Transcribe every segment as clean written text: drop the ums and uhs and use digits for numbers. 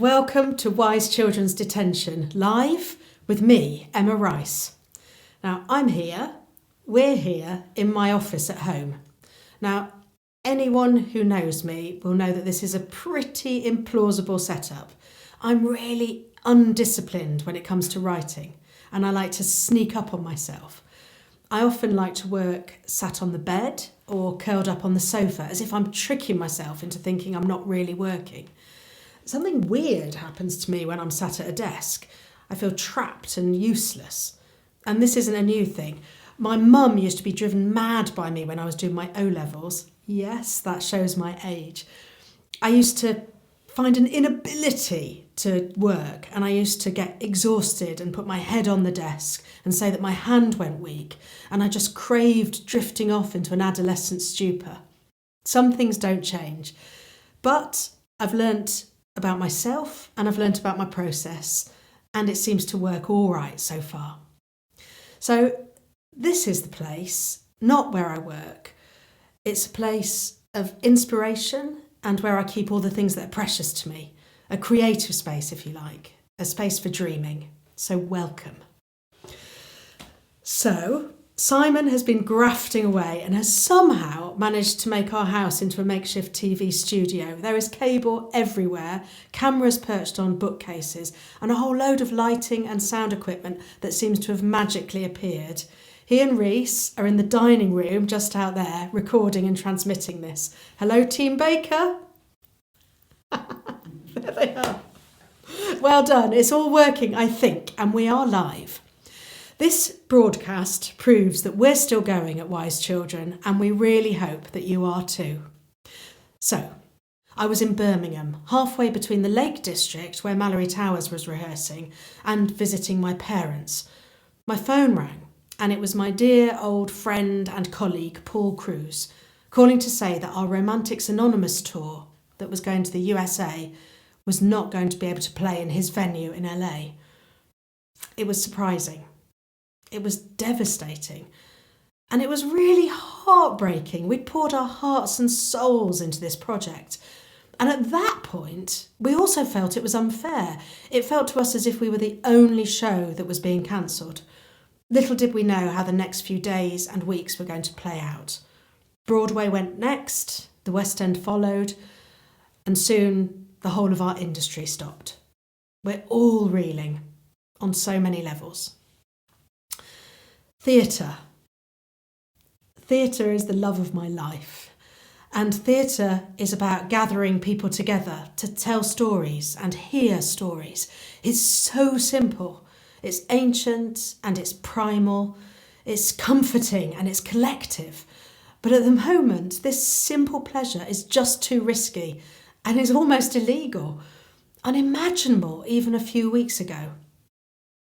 welcome to Wise Children's Detention, live with me, Emma Rice. Now, we're here in my office at home. Now, anyone who knows me will know that this is a pretty implausible setup. I'm really undisciplined when it comes to writing, and I like to sneak up on myself. I often like to work sat on the bed or curled up on the sofa, as if I'm tricking myself into thinking I'm not really working. Something weird happens to me when I'm sat at a desk. I feel trapped and useless. And this isn't a new thing. My mum used to be driven mad by me when I was doing my O-levels. Yes, that shows my age. I used to find an inability to work, and I used to get exhausted and put my head on the desk and say that my hand went weak, and I just craved drifting off into an adolescent stupor. Some things don't change, but I've learnt about myself and I've learnt about my process, and it seems to work all right so far. So this is the place, not where I work. It's a place of inspiration and where I keep all the things that are precious to me. A creative space, if you like, a space for dreaming. So welcome. So Simon has been grafting away and has somehow managed to make our house into a makeshift TV studio. There is cable everywhere, cameras perched on bookcases, and a whole load of lighting and sound equipment that seems to have magically appeared. He and Reese are in the dining room just out there, recording and transmitting this. Hello, Team Baker. There they are. Well done. It's all working, I think, and we are live. This broadcast proves that we're still going at Wise Children, and we really hope that you are too. So, I was in Birmingham, halfway between the Lake District, where Mallory Towers was rehearsing, and visiting my parents. My phone rang, and it was my dear old friend and colleague, Paul Cruz, calling to say that our Romantics Anonymous tour that was going to the USA was not going to be able to play in his venue in LA. It was surprising. It was devastating. And it was really heartbreaking. We'd poured our hearts and souls into this project. And at that point, we also felt it was unfair. It felt to us as if we were the only show that was being cancelled. Little did we know how the next few days and weeks were going to play out. Broadway went next, the West End followed, and soon the whole of our industry stopped. We're all reeling on so many levels. Theatre. Theatre is the love of my life. And theatre is about gathering people together to tell stories and hear stories. It's so simple. It's ancient and it's primal. It's comforting and it's collective. But at the moment, this simple pleasure is just too risky and is almost illegal, unimaginable even a few weeks ago.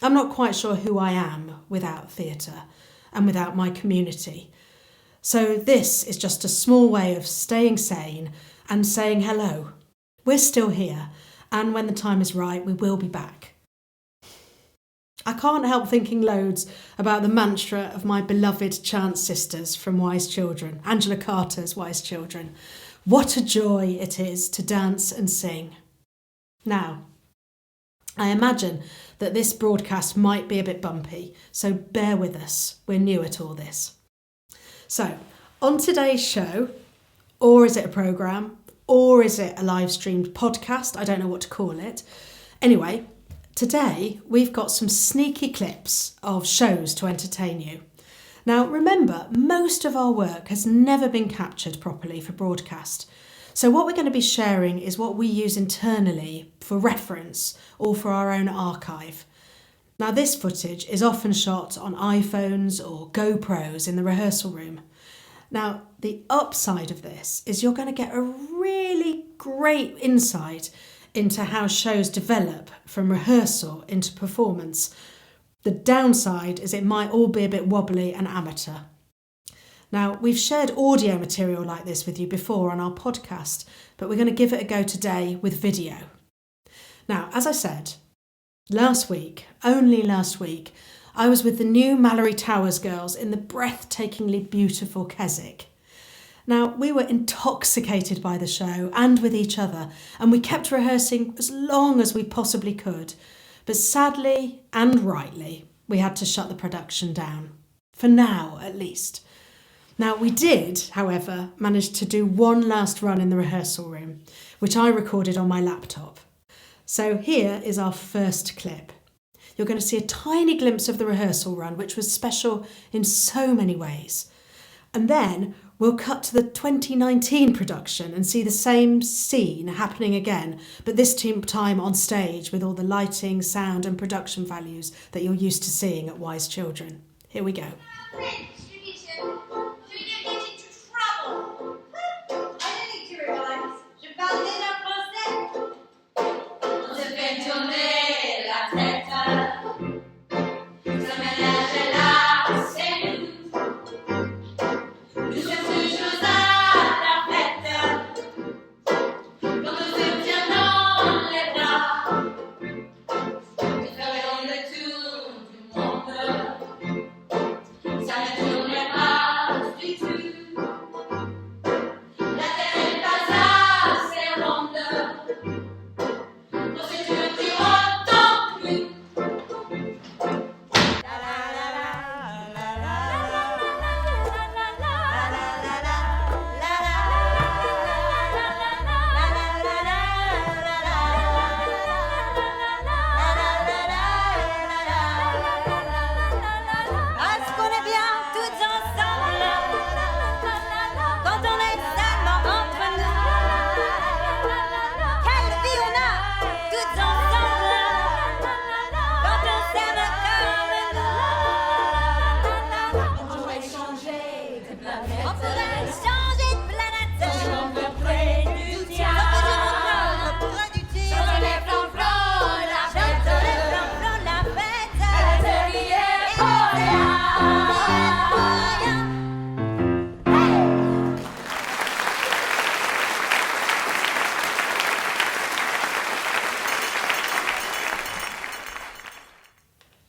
I'm not quite sure who I am without theatre and without my community. So this is just a small way of staying sane and saying hello. We're still here, and when the time is right, we will be back. I can't help thinking loads about the mantra of my beloved chant sisters from Wise Children, Angela Carter's Wise Children. What a joy it is to dance and sing. Now, I imagine that this broadcast might be a bit bumpy, so bear with us. We're new at all this. So, on today's show, or is it a programme, or is it a live streamed podcast? I don't know what to call it. Anyway, today we've got some sneaky clips of shows to entertain you. Now, remember, most of our work has never been captured properly for broadcast. So what we're going to be sharing is what we use internally for reference or for our own archive. Now, this footage is often shot on iPhones or GoPros in the rehearsal room. Now, the upside of this is you're going to get a really great insight into how shows develop from rehearsal into performance. The downside is it might all be a bit wobbly and amateur. Now, we've shared audio material like this with you before on our podcast, but we're going to give it a go today with video. Now, as I said, only last week, I was with the new Mallory Towers girls in the breathtakingly beautiful Keswick. Now, we were intoxicated by the show and with each other, and we kept rehearsing as long as we possibly could. But sadly and rightly, we had to shut the production down. For now, at least. Now, we did, however, manage to do one last run in the rehearsal room, which I recorded on my laptop. So here is our first clip. You're going to see a tiny glimpse of the rehearsal run, which was special in so many ways. And then we'll cut to the 2019 production and see the same scene happening again, but this time on stage with all the lighting, sound and production values that you're used to seeing at Wise Children. Here we go.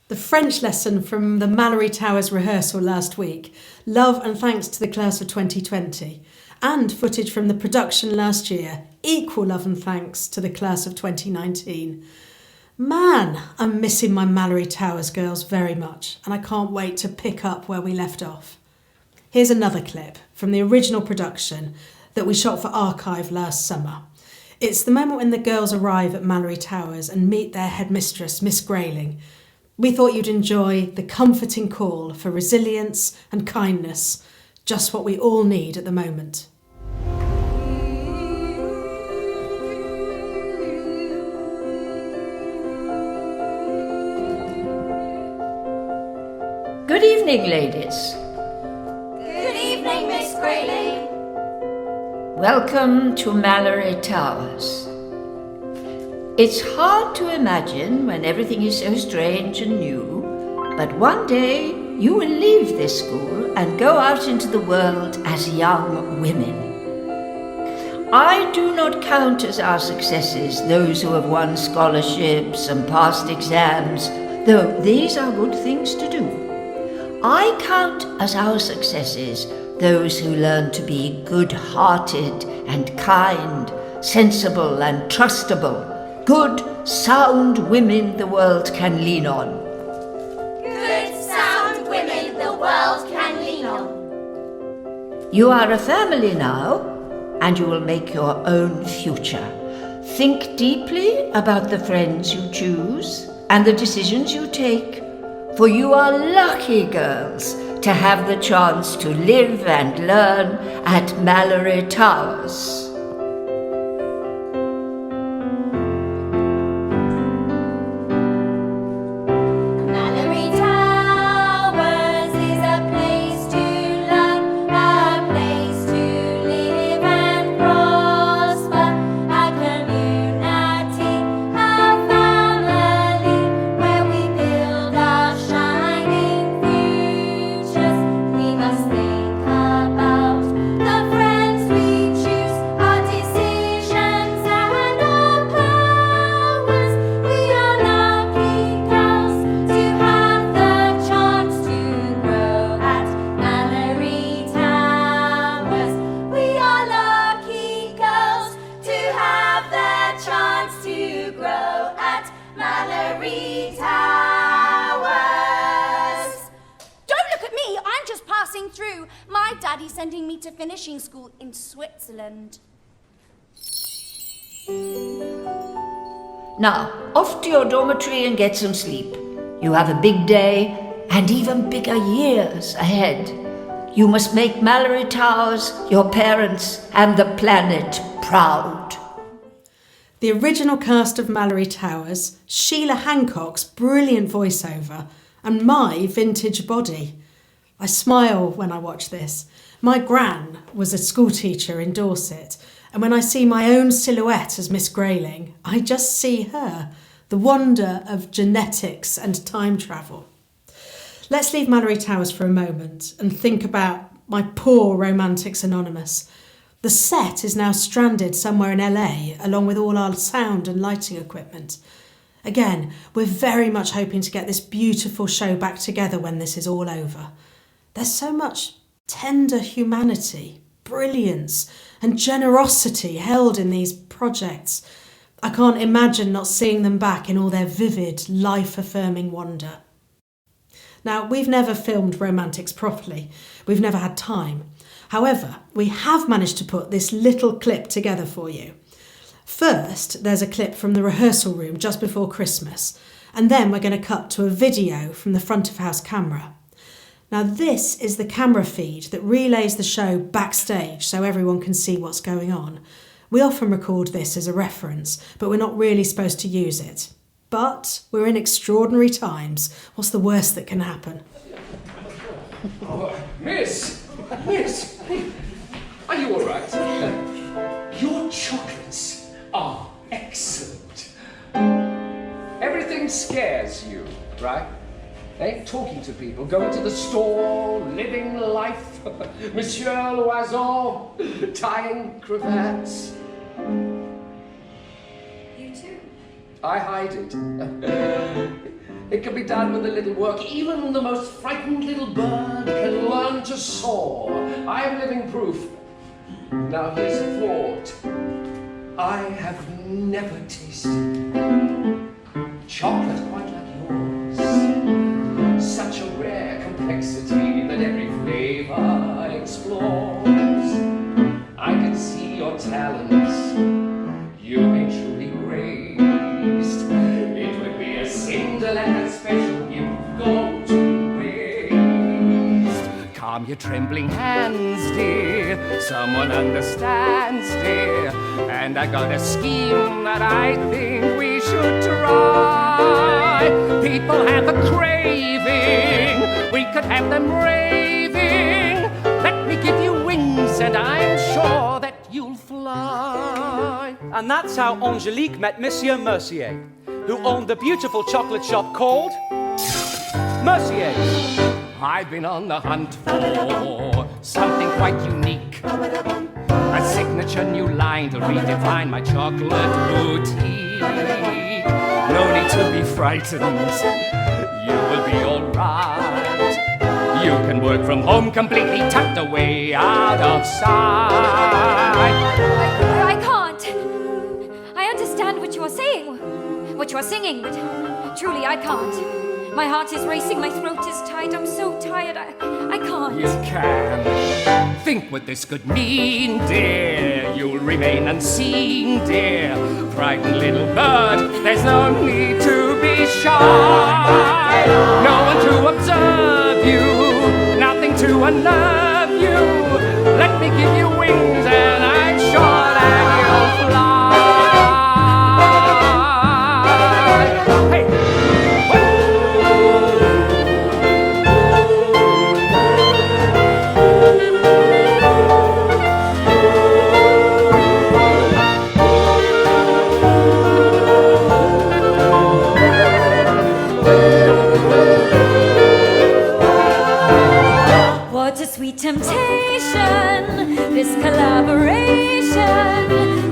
The French lesson from the Mallory Towers rehearsal last week, love and thanks to the class of 2020, and footage from the production last year, equal love and thanks to the class of 2019. Man, I'm missing my Mallory Towers girls very much, and I can't wait to pick up where we left off. Here's another clip from the original production that we shot for Archive last summer. It's the moment when the girls arrive at Mallory Towers and meet their headmistress, Miss Grayling. We thought you'd enjoy the comforting call for resilience and kindness, just what we all need at the moment. Good evening, ladies. Good evening, Miss Grayling. Welcome to Mallory Towers. It's hard to imagine when everything is so strange and new, but one day you will leave this school and go out into the world as young women. I do not count as our successes those who have won scholarships and passed exams, though these are good things to do. I count as our successes those who learn to be good-hearted and kind, sensible and trustable, good, sound women the world can lean on. Good, sound women the world can lean on. You are a family now, and you will make your own future. Think deeply about the friends you choose and the decisions you take, for you are lucky girls to have the chance to live and learn at Mallory Towers. Mallory Towers is a place to learn, a place to live and prosper, a community, a family, where we build our shining futures. We must think about the friends we choose, Daddy's sending me to finishing school in Switzerland. Now, off to your dormitory and get some sleep. You have a big day and even bigger years ahead. You must make Mallory Towers, your parents, and the planet proud. The original cast of Mallory Towers, Sheila Hancock's brilliant voiceover, and my vintage body. I smile when I watch this. My gran was a schoolteacher in Dorset, and when I see my own silhouette as Miss Grayling, I just see her, the wonder of genetics and time travel. Let's leave Mallory Towers for a moment and think about my poor Romantics Anonymous. The set is now stranded somewhere in LA, along with all our sound and lighting equipment. Again, we're very much hoping to get this beautiful show back together when this is all over. There's so much tender humanity, brilliance, and generosity held in these projects. I can't imagine not seeing them back in all their vivid, life-affirming wonder. Now, we've never filmed Romantics properly. We've never had time. However, we have managed to put this little clip together for you. First, there's a clip from the rehearsal room just before Christmas, and then we're going to cut to a video from the front of house camera. Now, this is the camera feed that relays the show backstage so everyone can see what's going on. We often record this as a reference, but we're not really supposed to use it. But we're in extraordinary times. What's the worst that can happen? Oh, Miss, are you all right? Your chocolates are excellent. Everything scares you, right? Talking to people, going to the store, living life, Monsieur Loison, tying cravats. You too. I hide it. It can be done with a little work. Even the most frightened little bird can learn to soar. I am living proof. Now here's a thought. I have never tasted chocolate quite like yours. Such a rare complexity that every flavor explores. I can see your talents. You've been truly graced. It would be a sin to let that special gift go to waste. Calm your trembling hands, dear. Someone understands, dear. And I got a scheme that I think we should try. People have a craving. We could have them raving. Let me give you wings, and I'm sure that you'll fly. And that's how Angelique met Monsieur Mercier, who owned the beautiful chocolate shop called Mercier's. I've been on the hunt for something quite unique. A signature new line to redefine my chocolate boutique. No need to be frightened. You will be alright. You can work from home completely tucked away out of sight. I can't. I understand what you are saying, what you are singing, but truly I can't. My heart is racing, my throat is tight, I'm so tired, I can't. You can. Think what this could mean, dear. You'll remain unseen, dear. Frightened little bird, there's no need to be shy. No one to observe you, nothing to unnerve you. Let me give you wings and I'm sure that you'll fly. Hey! What a sweet temptation, this collaboration.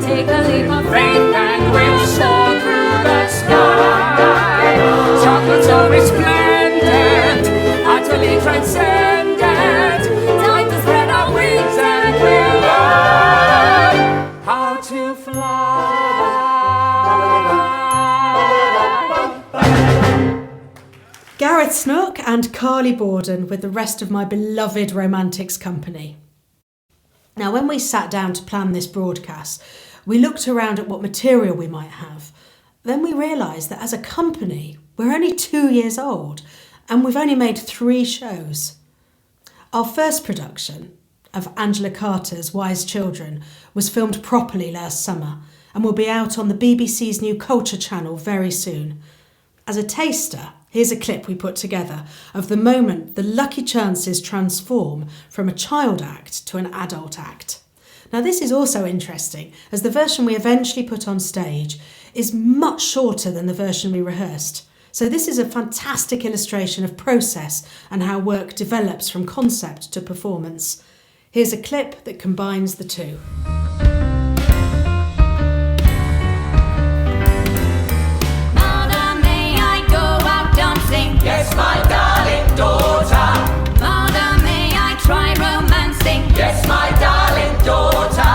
Take a leap of faith and we'll soar through the sky. Chocolate so resplendent, utterly transcendent. Time to spread our wings and We'll learn how to fly. Gareth Snook and Carly Borden with the rest of my beloved Romantics company. Now, when we sat down to plan this broadcast, we looked around at what material we might have. Then we realised that as a company, we're only 2 years old and we've only made 3 shows. Our first production of Angela Carter's Wise Children was filmed properly last summer and will be out on the BBC's new Culture channel very soon. As a taster, here's a clip we put together of the moment the Lucky Chances transform from a child act to an adult act. Now, this is also interesting, as the version we eventually put on stage is much shorter than the version we rehearsed. So this is a fantastic illustration of process and how work develops from concept to performance. Here's a clip that combines the two. Mother, may I go out dancing? Yes, my darling daughter. Mother, may I try romancing? Yes, my darling daughter.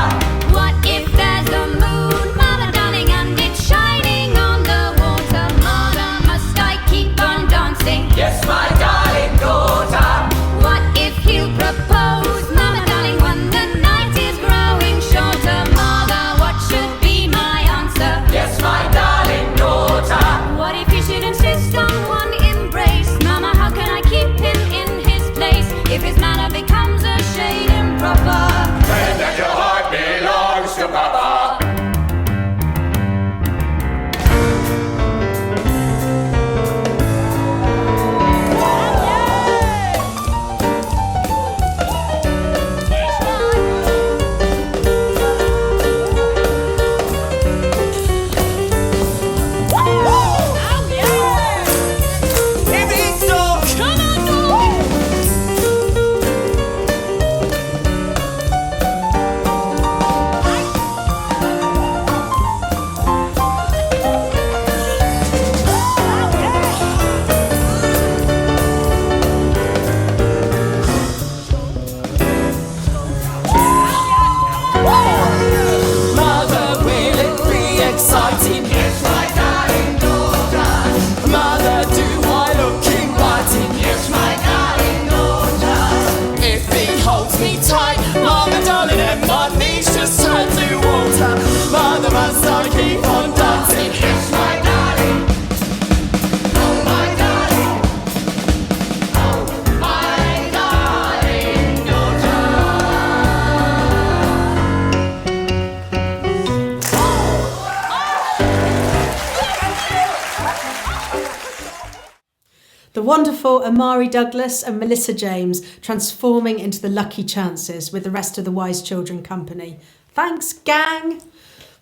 What if there's a moon, mother darling, and it's shining on the water? Mother, must I keep on dancing? Yes, my darling daughter. What if you propose, mother darling, when the night is growing shorter? Mother, what should be my answer? Yes, my darling daughter. What if you should insist on one embrace? Mama, how can I keep him in his place if his manner becomes a shade improper? Then that your heart belongs to Papa. Mother, will it be exciting? Yes, my darling daughter. Mother, do I look inviting? Yes, my darling daughter. If he holds me tight, Mama darling, and my knees just turn to water. Mother, must I keep on dancing? Yes, my darling. Oh, my darling. Oh, my darling daughter. The wonderful Amari Douglas and Melissa James transforming into the Lucky Chances with the rest of the Wise Children company. Thanks, gang!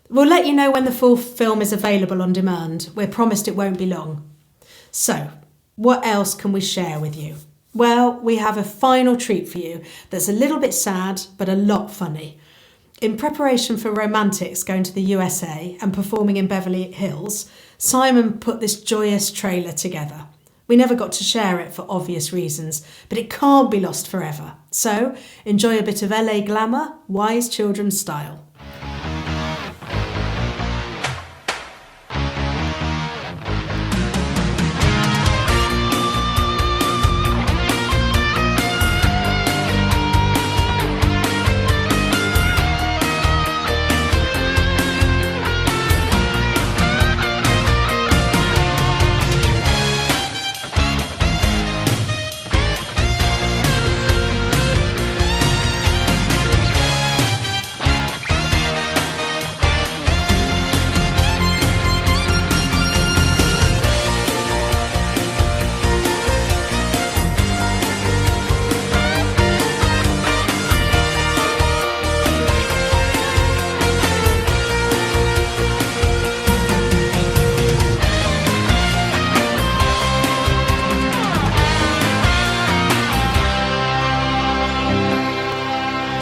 We'll let you know when the full film is available on demand. We're promised it won't be long. So, what else can we share with you? Well, we have a final treat for you that's a little bit sad, but a lot funny. In preparation for Romantics going to the USA and performing in Beverly Hills, Simon put this joyous trailer together. We never got to share it for obvious reasons, but it can't be lost forever. So, enjoy a bit of LA glamour, Wise Children style.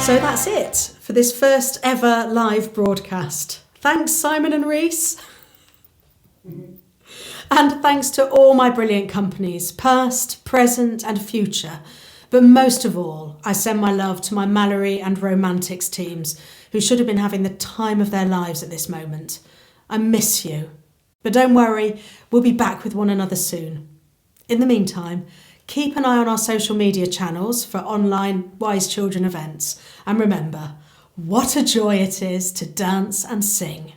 So that's it for this first ever live broadcast. Thanks, Simon and Reese. And thanks to all my brilliant companies, past, present and future. But most of all, I send my love to my Mallory and Romantics teams, who should have been having the time of their lives at this moment. I miss you. But don't worry, we'll be back with one another soon. In the meantime, keep an eye on our social media channels for online Wise Children events. And remember, What a joy it is to dance and sing.